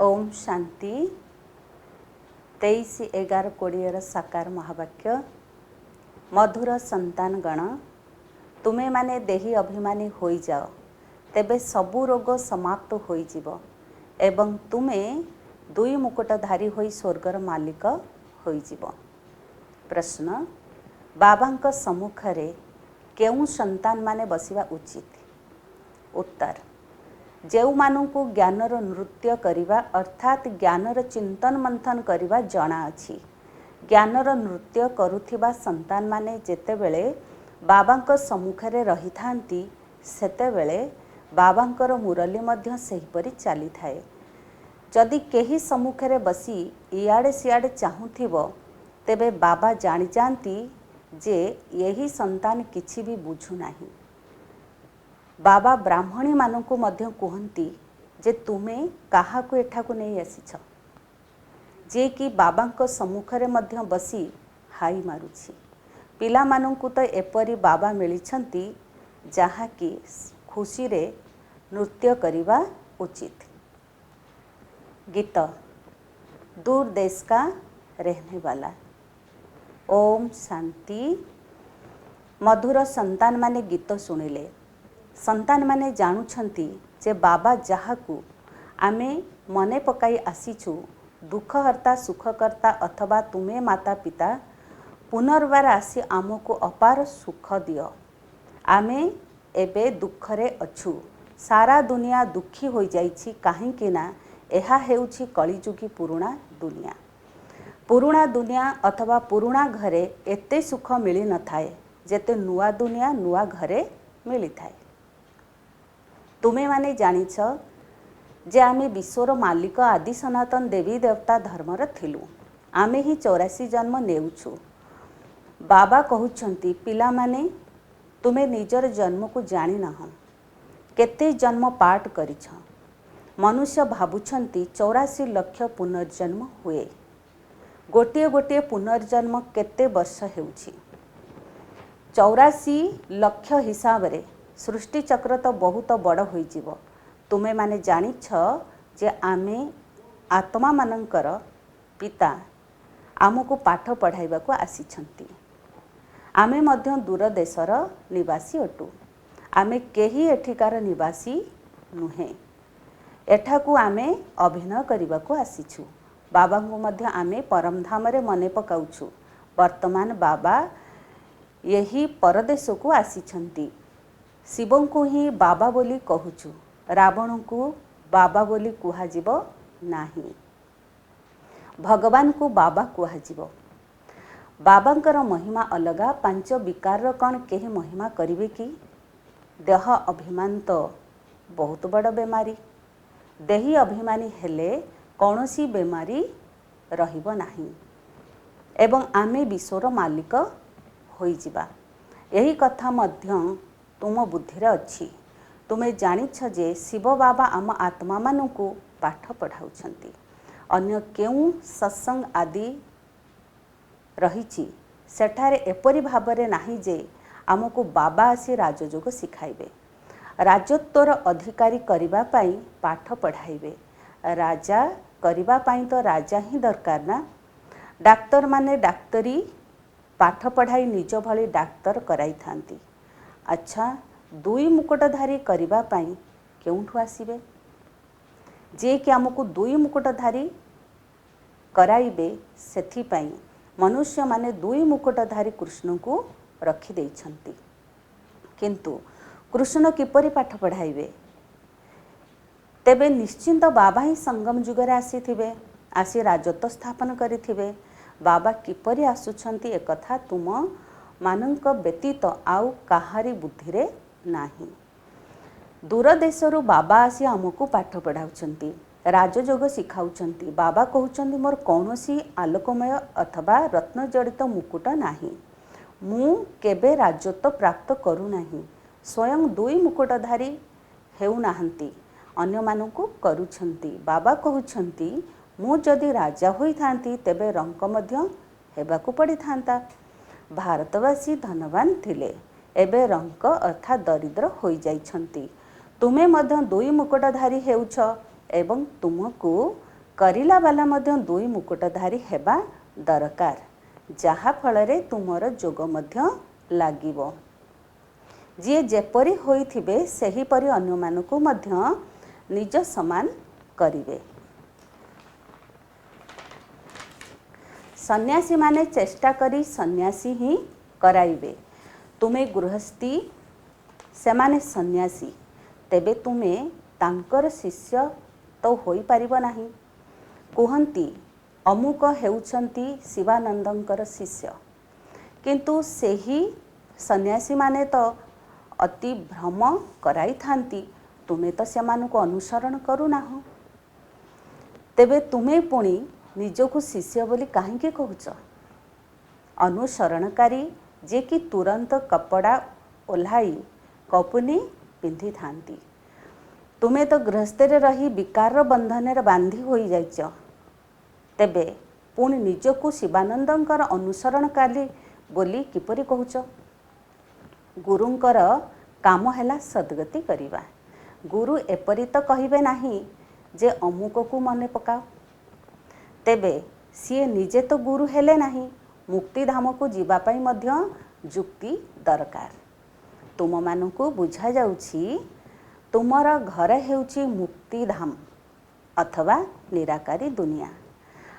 ओम शांति 23/11/20 साकार महावाक्य। मधुर संतान गण तुमे माने देही अभिमानी होई जाओ, तेबे सबु रोग समाप्त होई जीवो एवं तुमे दुई मुकुटधारी होई स्वर्गर मालिक होई जीवो। प्रश्न, बाबांक सम्मुखरे केउ संतान माने बसिवा उचित? उत्तर, जेउ मानू ज्ञानर नृत्य करिवा अर्थात ज्ञानर चिंतन मंथन करिवा जଣା अछि। ज्ञानर नृत्य करुथिबा संतान माने जेतेबेले बाबांक सम्मुखरे रही थांती सेतेबेले बाबांकर मुरली मध्य सेहिपरि चाली थाए। जदि केही सम्मुखरे बसी इयाडे सियाडे चाहुथिबो तेबे बाबा जानी जानती जे यही संतान किछि भी बुझु नाही। बाबा ब्राह्मणी मानू मध्य कहती जे तुमे काहाकु एठाकु नहीं आसीछ, जे कि बाबांक सम्मुखरे मध्य बसी हाई मारुछि। पिला मानू तो एपरी बाबा मिलिछंती जहा कि खुशी रे नृत्य करिवा उचित। गीत दूर देश का रहने वाला। ओम शांति। मधुर संतान माने गीत सुनिले संतान माने जानुछंती जे बाबा जाहाकू आमे मने पकाई आसीछु दुखहर्ता सुखकर्ता अथवा तुमे माता पिता पुनर्बार आसी आमको अपार सुख दियो। आमे एबे दुखरे अछु। सारा दुनिया दुखी हो जाइछि काहेकि ना एहा हेउछि कलिजुगी पुरुणा दुनिया। पुरुणा दुनिया अथवा पुरुणा घरे एते सुख मिली न थाए जेते नुआ दुनिया नुआ घरे मिली थाए। तुमे माने जानिछ जे आमे विश्वर मालिक आदि सनातन देवी देवता धर्मर थिलु। आमे ही 84 जन्म नेउछु। बाबा कहउछंती पिला माने तुमे निजर जन्म को जानी नाह, केते जन्म पाठ करिछ। मनुष्य भाबुछंती 84 लक्ष पुनर्जन्म हुए। गोटिए गोटिए पुनर्जन्म केते वर्ष हेउछि? 84 लक्ष हिसाब रे सृष्टि चक्र तो बहुत बड़ होई जीवो। तुमे माने जानिछ जे आमे आत्मा मानंकर पिता आमको पाठ पढ़ाइबा को आसीछंती। आमे मध्य दूर देशर निवासी अटु। आमे केही एठिकार निवासी नुहे। एठाकू आमे अभिनय करिबा को आसीछु। बाबा को मध्य आमे परम धाम रे मने पकाउछु। वर्तमान बाबा यही परदेश को आसीछंती। शिवं को ही बाबा बोली कहूचु, रावण को बाबा बोली कुहाजिबो नाही। भगवान को बाबा कुहाजिबो। बाबांकर महिमा अलगा। पांच विकार कण केही महिमा करिवे कि? देह अभिमान तो बहुत बड़ बेमारी। देही अभिमानी हेले कौनसी बेमारी रहिबो नाही एवं आमे विश्वर मालिक होई जिबा। यही कथा मध्य तुम बुद्धि रे अछि। तुमे जानिछ जे शिव बाबा आम आत्मा मानू पाठ पढ़ाउछंती। अन्य केउ सत्संग आदि रहिछि सेठारे एपरि भाबरे नाही जे आमको बाबा आसी राजयोग सिखाइबे, राजत्वर अधिकारी करिबा पाई पाठ पढ़ाइबे। राजा करिबा पाई तो राजा ही दरकार ना। डाक्तर माने डाक्तरी पाठ पढ़ाई निज भली डाक्तर कराई थांती। अच्छा, दुई मुकुटधारी करिबा पाई केउठु आसीबे? जे कि आमको दुई मुकुटधारी कराइबे सेथि पाई मनुष्य माने दुई मुकुटधारी कृष्ण को रखी देइछंती। किंतु कृष्ण किपरि पाठ पढ़ाइबे? तेबे निश्चिंत बाबा ही संगम जुगरे आसीथिबे, आसी राजत्व स्थापन करिथिबे। बाबा किपरि आसुछंती एकथा तुम मानंक व्यतीत आउ काहारी बुद्धि रे नाही। दूर देशरु बाबा आसी आमको पाठ पढ़ाउछंती, राजयोग सिखाउछंती। बाबा कहउछंती मोर कौनसी आलोकमय अथवा रत्न जड़ित मुकुट नाही। मु केबे राजत्व प्राप्त करू नाही। स्वयं दुई मुकुटधारी हेउ नाहंती, अन्य मानकु करूछंती। बाबा कहउछंती मु जदि राजा होई थांती तेबे रंक मध्य हेबाकु पड़ी थांता। भारतवासी धनवान थिले, एबे रंक अर्थात दरिद्र होई जाइछंती। तुमे मध्य दुई मुकुटधारी हेउछ एवं तुमको करिला बाला मध्य दुई मुकुटधारी हेबा दरकार, जहा फलरे तुमर जोग मध्य लागिबो। जी जेपरी होइथिबे सेहीपरि अन्यमानकु मध्य निज समान करिवे। सन्यासी माने चेष्टा करी सन्यासी ही कराइबे। तुमे गृहस्थी सेमाने सन्यासी, तेबे तुमे तांकर शिष्य तो होई परिबो नाही। कुहंती अमुक हेउछंती शिवानंदंकर शिष्य, किंतु सेही सन्यासी माने तो अति भ्रम कराई थांती, तुमे तो सेमानकु अनुसरण करू नाहो। तेबे तुमे पुणी निजकु शिष्य बोली काहेकि कहूच? अनुसरणकारी जे कि तुरंत कपड़ा ओल्हाई कपुनी पिंधि थांती, तुमे तो गृहस्थरे रही विकार बंधन बांधी होई जाइच। तेबे पुणी निजकु शिवानंदंकर अनुसरणकारी बोली किपरि कहूच? गुरुंकर काम हैला सद्गति करिबा। गुरु एपरि तो कहिबे नाही जे अमुक को मने पकाओ। तेबे सीए निजे तो गुरु हेले नाही, मुक्तिधाम को जीवा पाई मध्य जुक्ति दरकार। तुम मानकु बुझा जाउछि तुमर घर हेउछि मुक्तिधाम अथवा निराकारी दुनिया।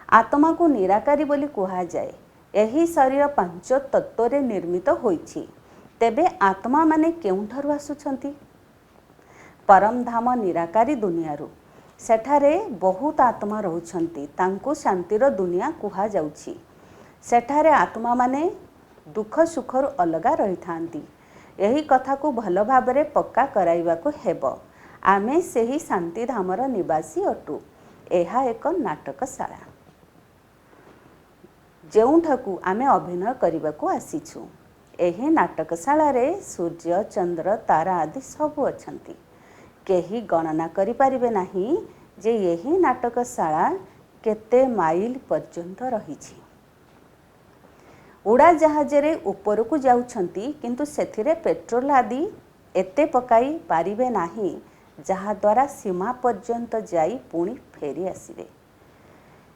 आत्मा को निराकारी बोली कुहा जाए। एही शरीर पांच तत्वरे निर्मित होइछि। तेबे आत्मा माने केउंठारु आसुछंती? परम धाम निराकारी दुनियारू। सेठारे बहुत आत्मा रहुछंती, तांकु शांतिर दुनिया कुहा जाउछि। सेठारे आत्मा माने दुख सुखरु अलगा रही थांती। यही कथा को भल भाबरे पक्का कराइबाकु हेबो। आमे सेही शांति धामर निवासी अटु। एहा एक नाटकशाला, जेउठाकु आमे अभिनय करिबाकु आसीछु। एही नाटकशाला रे सूर्य चंद्र तारा आदि सबु अछंती। केही गणना करि पारिबे नाही जे यही नाटकशाला केते माइल पर्यंत रहिछि। उड़ा जहाजरे उपरकु जाउछंती, किंतु सेथिरे पेट्रोल आदि एते पकाई पारिबे नाही जहा द्वारा सीमा पर्यंत जाई पुणी फेरी आसिबे।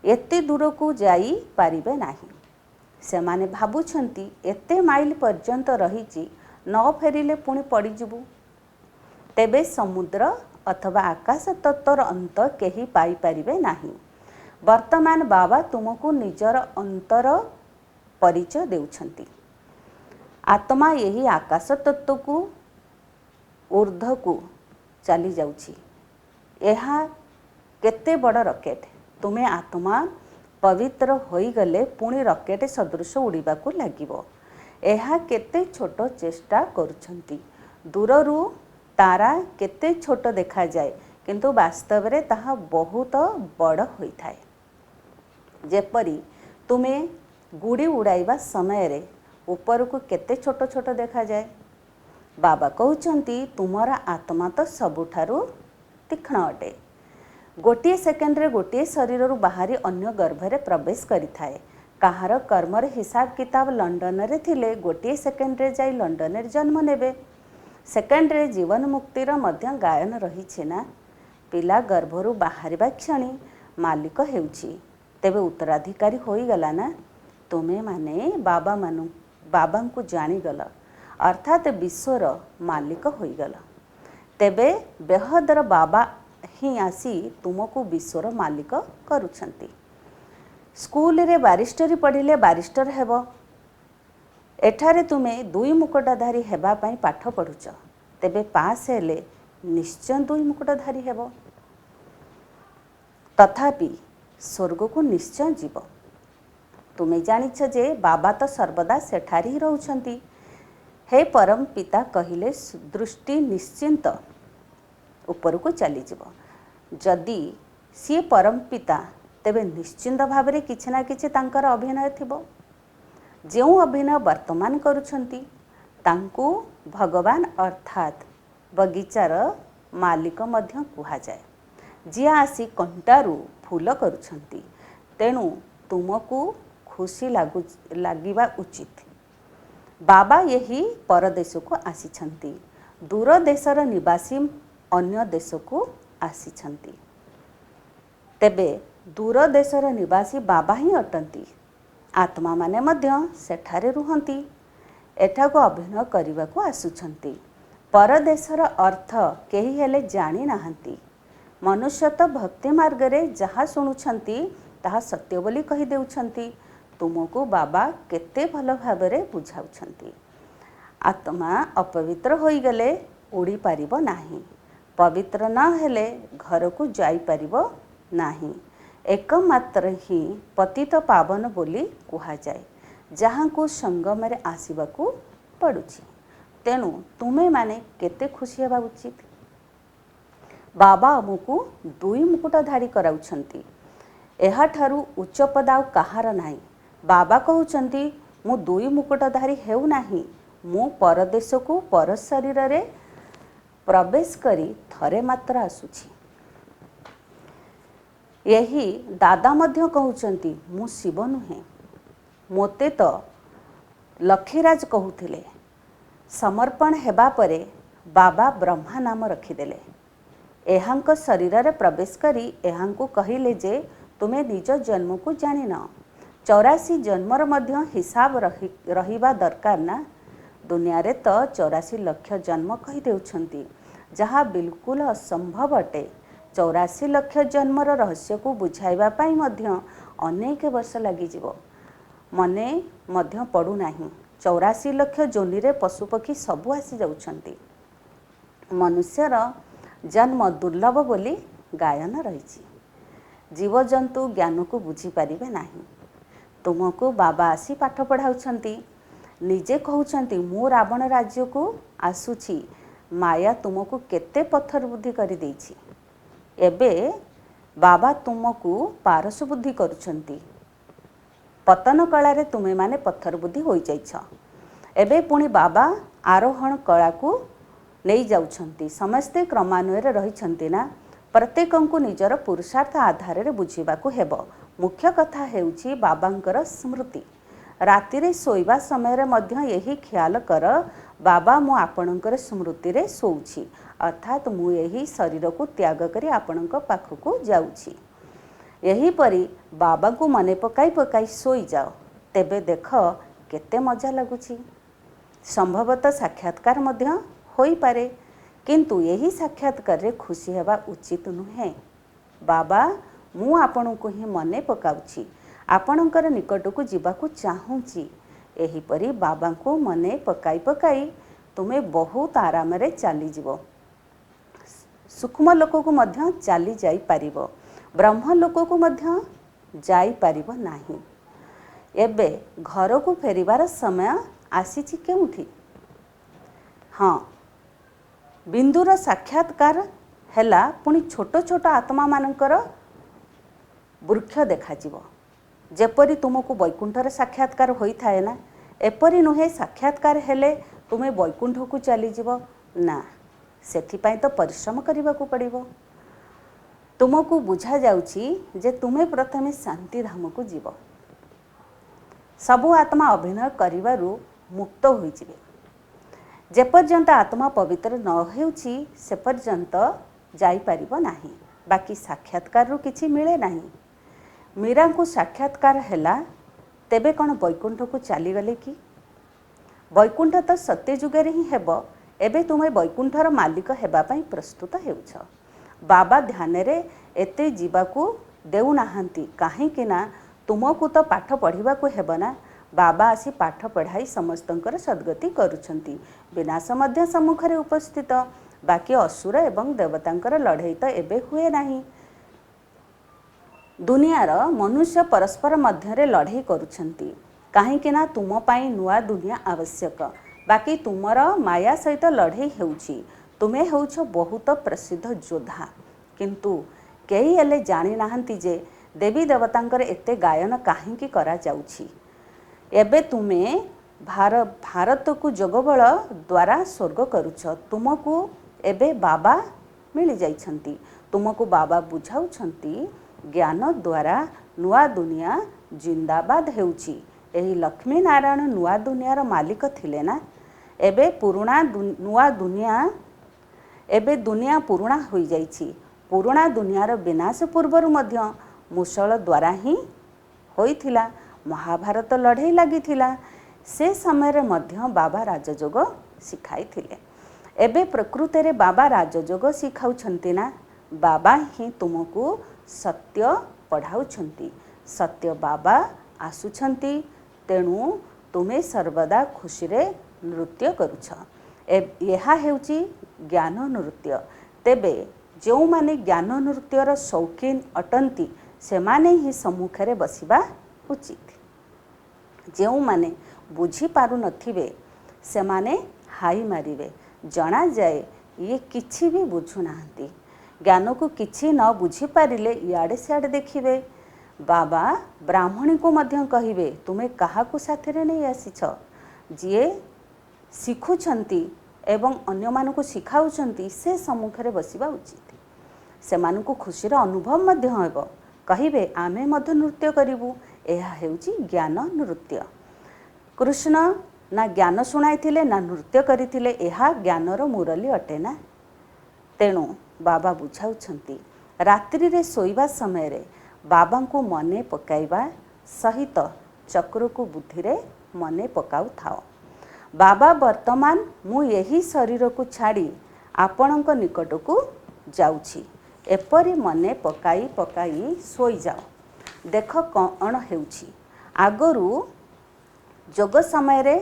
एते दूरकु जाई पारिबे नाही। सेमाने भाबुछंती एते माइल पर्यंत रहिछि, न फेरिले पुणी पड़िजिबु। तेबे समुद्र अथवा आकाश तत्वर अंत केही पाई पारिबे नाही। वर्तमान बाबा तुमको निजर अंतर परिचय देउछंती। आत्मा यही आकाश तत्व को ऊर्ध्व को चली जाउछि। एहा केते बड़ रॉकेट। तुमे आत्मा पवित्र होई गले पुणी रॉकेट सदृश उड़ीबाकु लागिबो। एहा केते छोट चेष्टा करुछंती। दूररू तारा केते छोट देखा जाए, किंतु वास्तव रे ताहा बहुत बड़ होई थाए। जेपरी तुमे गुड़ी उड़ाइबा समय रे ऊपर को केते छोट छोट देखा जाए। बाबा कहउछंती तुमर आत्मा तो सबुठारु तीक्ष्ण अटे। गोटे सेकेंड रे गोटे शरीर रु बाहरी अन्य गर्भरे प्रवेश करि थाए। काहार कर्मर हिसाब किताब लंडन रे थिले गोटे सेकेंड रे जाई लंडन रे जन्म नेबे। सेकेंड रे जीवन मुक्तिर मध्य गायन रही छेना। पिला गर्भरु बाहरिबा क्षणी मालिक हेउछि, तेबे उत्तराधिकारी होई गला ना। तुमे माने बाबा को जानीगल, अर्थात विश्वर मालिक होई गल। तेबे बेहदर बाबा ही आसी तुमको विश्वर मालिक करुछंती। स्कूल रे बारिस्टरी पढ़िले बारिस्टर हेबो। एठारे तुमे दुई मुकुटधारी हेबा पाई पाठ पढ़ुच, तेबे पास हेले निश्चय दुई मुकुटधारी हेबो। तथापि स्वर्ग को निश्चय जीव। तुमे जानिछ जे बाबा तो सर्वदा सेठारी ही रहउछंती। हे परम पिता कहिले दृष्टि निश्चिंत ऊपर को चली जीव। जदि सी परम पिता, तेबे निश्चिंत भावरे किछि ना किछि तांकर अभिनय थिबो। जेउ अभिनय वर्तमान करुछंती तांकु भगवान अर्थात बगीचार मालिक मध्य कुहा जाए। जी आसी कंटारू फूल करुछंती, तेणु तुमको खुशी लागिबा उचित। बाबा यही परदेश को आसीछंती। दूर देशर निवासी अन्य देश को आसीछंती। तेबे दूर देशर निवासी बाबा ही अटंती। आत्मा माने मध्य सेठारे रुहंती, एठाको अभिनय करने को आसुछंती। परदेशर अर्थ केही हेले जानी नाहंती। मनुष्य तो भक्ति मार्ग रे जहाँ शुणुछंती ताहा सत्य बोली कही देउछंती। तुमको बाबा केते भल भाबरे बुझाउछंती। आत्मा अपवित्र होई गले उड़ी पारिबो नाही, पवित्र न हेले घर को जाई पारिबो नाही। एकमात्र ही पतित पावन बोली कुहा जाए, जहाँ को संगम रे आसीबाकू पड़ुछि। तेणु तुमे माने केते खुशी हेबा उचित। बाबा आमको दुई मुकुटधारी कराउछंती, एहा ठारू उच्च पद आउ कहार नाही। बाबा कहउछंती मु दुई मुकुटधारी हेउ नाही, मु परदेश को पर शरीर रे प्रवेश करी थरे मात्र आसुछि। यही दादा मध्य कहउछंती मु शिव नुहे, मोते तो लखीराज कहूथिले। समर्पण हेबा परे बाबा ब्रह्मा नाम रखिदेले। एहांक शरीर रे प्रवेश करी एहांकु कहिले जे तुमे निज जन्म को जानि न। 84 जन्मर मध्य हिसाब रहिबा दरकार ना। दुनिया रे तो 84 लक्ष जन्म कही देउछंती, जहा बिल्कुल असंभव अटे। 84 लक्ष जन्मर रहस्य को बुझाइबा पाई मध्य अनेक वर्ष लागि जिवो। मने मध्य पड़ू नाही। 84 लक्ष जोनि रे पशुपक्षी सबु आसी जाउछंती। मनुष्यर जन्म दुर्लभ बोली गायन रही। जीवजंतु ज्ञान को बुझी पारिबे नाही। तुमको बाबा आसी पाठ पढ़ाउछंती, निजे कहउछंती मु रावण राज्य को आसुछि। माया तुमको केते पत्थर बुद्धि करि देछि। एबे बाबा तुमको पारस बुद्धि करुछंती। पतन कला रे तुमे माने पत्थर बुद्धि होई जाइछ। एबे पुणी बाबा आरोहण कला को नहीं जाउछंती। समस्ते क्रमान्वय रहिछंती ना। प्रत्येकंकु निजर पुरुषार्थ आधार रे बुझिबाकू हेबो। मुख्य कथा हेउछि बाबांकर स्मृति। राति रे सोइबा समय रे मध्य यही ख्याल कर, बाबा मु आपणकर स्मृति रे सोउछि, अर्थात मु यही शरीर को त्याग करी आपणक पाखकू जाउछि। यही परी बाबा को मने पकाई पकाई सोई जाओ, तेबे देख केते मजा लगुछि। संभवतः साक्षात्कार मध्य होई पारे, किंतु यही साक्षात्कार रे खुशी हेबा उचित नुहे। बाबा मु आपन को ही मने पकाउछि, आपणकर निकट को जीवाकू चाहूँची। एही परी बाबा को मने पकाई पकाई तुमे बहुत आराम रे चली जीवो। सूक्ष्म लोक को मध्य चली जाई पारिबो, ब्रह्म लोक को मध्य जाई पारिबो नाही। एबे घर को फेरिबार समय आसीछि केउठी? हाँ, बिंदुर साक्षात्कार हैला पुणी छोट छोट आत्मा मानकर वृक्ष देखा जीवो। जेपरी तुमको वैकुंठर साक्षात्कार होई थाए ना, एपरी नुहे साक्षात्कार हेले तुमे वैकुंठ को चली जीवो ना। सेथिपाई तो परिश्रम करने को पड़िबो। तुमको बुझा जाउछि जे तुमे प्रथमे शांति धाम को जीव। सबु आत्मा अभिनय करिवारु मुक्त होई जिवे। जेपर्यंत आत्मा पवित्र न हेउछि से पर्यंत जाई पारिबो नाही। बाकी साक्षात्कार रु किछि मिले नाही। मीरा को साक्षात्कार हैला, तेबे कौन वैकुंठ को चली गले कि? वैकुंठ तो सत्य जुगे ही हेबो। एबे तुमे वैकुंठर मालिक हेबा पई प्रस्तुत हेउछ। बाबा ध्यान रे एते जीवाकू देउ नाहंती, काहे कि ना तुमको तो पाठ पढ़िबा को हेबो ना। बाबा आसी पाठ पढ़ाई समस्तंकर सद्गति करुछंती। विनाश मध्य सम्मुख रे उपस्थित। बाकी असुर एवं देवतांकर लड़ाई तो एबे हुए नाही। दुनियार मनुष्य परस्पर मध्य रे लड़ाई करुछंती, काहे कि ना तुम पाई नुआ दुनिया आवश्यक। बाकी तुमर माया सहित लड़ाई हेउछि। तुमे हेउछ बहुत प्रसिद्ध योद्धा, किंतु केही हेले जानि नाहंती जे देवी देवतांकर एते गायन काहेकि करा जाउछि। एबे तुमे भारत को जोगबल द्वारा स्वर्ग करुछ। तुमको एबे बाबा मिली जाइछंती। तुमको बाबा बुझाउछंती ज्ञान द्वारा नुआ दुनिया जिंदाबाद हेउछि। एही लक्ष्मी नारायण नुआ दुनियार मालिक थिले ना। एबे पुराणा नुआ दुनिया एबे दुनिया पुराणा होई जाइछि। पुराणा दुनियार विनाश पूर्वर मध्य मुसल द्वारा ही होइथिला। महाभारत लड़ाई लगी से समय मध्य बाबा राजयोग शिखाई। एबे प्रकृति रे बाबा राजयोग शिखाउछंती ना, बाबा ही तुमको सत्य पढ़ाउछंती। सत्य बाबा आसुछंती, तेणु तुमे सर्वदा खुशी रे नृत्य करुछ। यह हेउची ज्ञान नृत्य। तेबे जो माने ज्ञान नृत्यर शौकीन अटंती से माने ही सम्मुख रे बसिबा उचित। जो माने बुझी पारु नथिबे से माने हाई मारिबे, जना जाए ये किछि भी बुझु नाहंती। ज्ञान को किछि न बुझी पारिले इआड़े सिआड़े देखिबे। बाबा ब्राह्मणी को मध्य कहिबे तुमे काहाकू साथरे नहीं आसीछ। जिए शिखुछंती एवं अन्य मानकु शिखाउछंती से सम्मुखरे बसिबा उचित। से मानकु खुशीर अनुभव मध्य हेबो, कहिबे आमे मध्य नृत्य करिबु। एहा हेउची ज्ञान नृत्य। कृष्ण ना ज्ञान शुणाइथिले ना नृत्य करिथिले, एहा ज्ञानर मुरली अटे ना। तेणु बाबा बुझाउछंती रात्रि रे सोइबा समय रे बाबा को मने पकाइबा सहित चक्र को बुद्धि रे मने पकाउ थाओ। बाबा वर्तमान मु यही शरीर को छाड़ी आपणक निकट को जाउछि, एपरी मने पकाई पकाई सोई जाओ। देख कौन हेउछि। आगरू जोग समय रे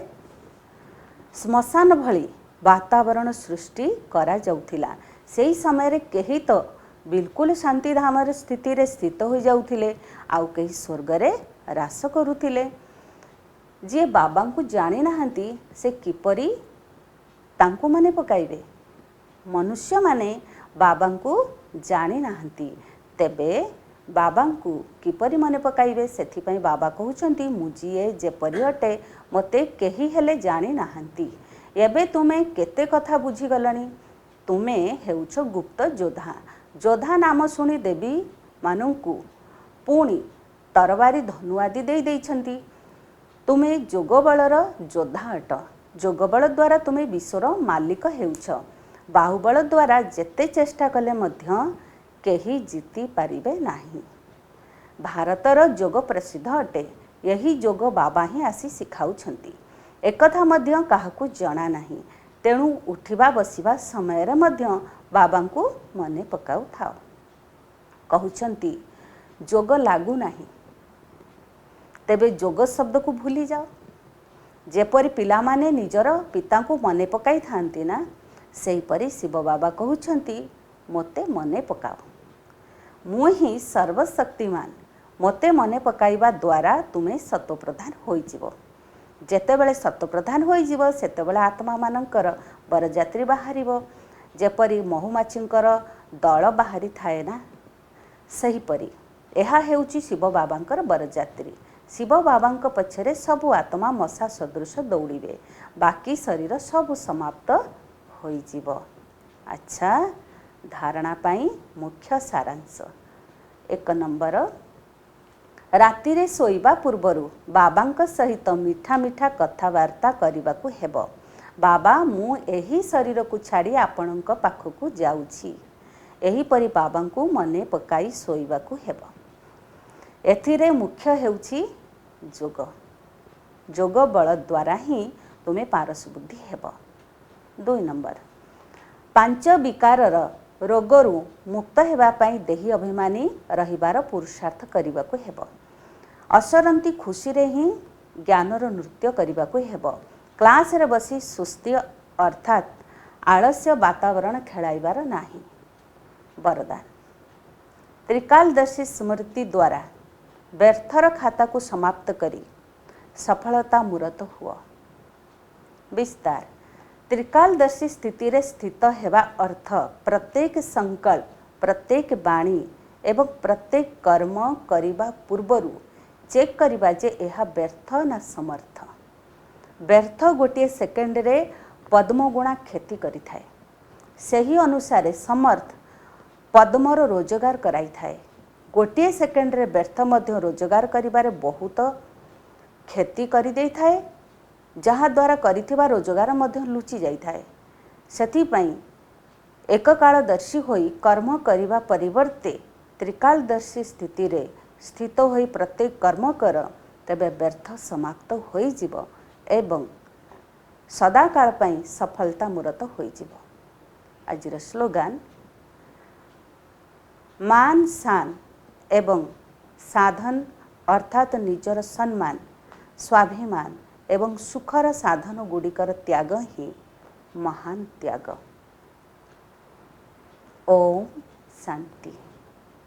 श्मशान भली वातावरण सृष्टि करा जाउथिला। सेही समय रे केही तो बिल्कुल शांति धाम स्थिति रे स्थित हो जाउथिले, आउ केही स्वर्ग रे रास करुथिले। जे बाबा को जानी नाहंती से किपरि तांको मने पकाइबे। मनुष्य माने बाबा को जानी नाहंती, तेबे बाबा को किपरि मने पकाइबे। सेथिपई बाबा कहउचंती मुजिए जेपरि अटे मते केही हेले जानी नाहंती। एबे तुमे केते कथा बुझी गलनी। तुमे हेउछ गुप्त योद्धा। योद्धा नाम शुणी देवी मानंकु पुणी तरवारी धनु आदि दे देइछंती। तुमे जोगबलर योद्धा अट। जोगबल द्वारा तुमे विश्वर मालिक हेउछ। बाहुबल द्वारा जेते चेष्टा कले मध्य केही जीति पारिबे नाही। भारतर जोग प्रसिद्ध अटे। यही जोग बाबा ही आसी शिखाउछंती। एकथा मध्य काहाकू जଣା नाही। तेणु उठिबा बसिबा समय रे मध्य बाबा को मने पकाउ थाओ। कहउछंती जोग लागू नाही, तेबे जोग शब्द को भूली जाओ। जेपरि पिला माने निजर पिता को मने पकाई थांती ना, सेहीपरि शिव बाबा कहउछंती मोते मने पकाओ। मु ही सर्वशक्तिमान। मोते मने पकाइबा द्वारा तुमे सत्वप्रधान होई जिवो। जेतेबेले सत्वप्रधान होई जिवो सेतेबेले आत्मा मानकर बरजात्री बाहरिबो। जेपरि महुमाछींकर दल बाहरी थाए ना, सेहीपरि एहा हेउची शिव बाबांकर बरजात्री। शिव बाबांक पछरे सबु आत्मा मशा सदृश दौड़िबे, बाकी शरीर सबु समाप्त होई जिवो। अच्छा, धारणा पाई मुख्य सारांश। 1 नंबर, राति रे सोइबा पूर्वरु बाबांक सहित मीठा मीठा कथावार्ता करबाकू हेबो। बाबा मु एही शरीर को छाड़ी आपणक पाखकू जाउछि, एही परि बाबांकू मने पकाई सोइबाकू हेबो। एथिरे मुख्य हेउछि जोग। जोग बल द्वारा ही तुमे पारस बुद्धि हेबो। 2 नंबर, 5 विकारर रोगरू मुक्त हेबा पाई देही अभिमानी रहिबार पुरुषार्थ करबाकू हेबो। असरंती खुशी रे ही ज्ञानर नृत्य करबाकू हेबो। क्लास रे बसी सुस्ती अर्थात आलस्य वातावरण खेलाइबार नाही। वरदान, त्रिकालदर्शी स्मृति द्वारा व्यर्थर खाता को समाप्त करी सफलता मूरत हुआ। विस्तार, त्रिकालदर्शी स्थिति रे स्थित हेबा अर्थ प्रत्येक संकल्प, प्रत्येक वाणी एवं प्रत्येक कर्म करिबा पूर्वरु चेक करिबा जे एहा व्यर्थ ना समर्थ। व्यर्थ गोटे सेकेंड रे पद्मगुणा क्षति करि थाए, सही अनुसार समर्थ पद्मर रोजगार कराई थाए। गोटे सेकेंड रे व्यर्थ मध्य रोजगार करिबारे बहुत क्षति करि देई थाए, जहाँ द्वारा करिथिबा रोजगार मध्य लुचि जाई थाए। सेथि पई एक कालदर्शी होई कर्म करिबा परिवर्ते त्रिकालदर्शी स्थिति रे स्थित होई प्रत्येक कर्म कर तेबे व्यर्थ समाप्त होइजिब एवं सदाकाल पाई सफलता मूरत होइजिब। आजिर स्लोगान मान शान एवं साधन अर्थात निजर सम्मान स्वाभिमान एवं सुखर साधन गुड़िकर त्याग ही महान त्याग। ओम शांति।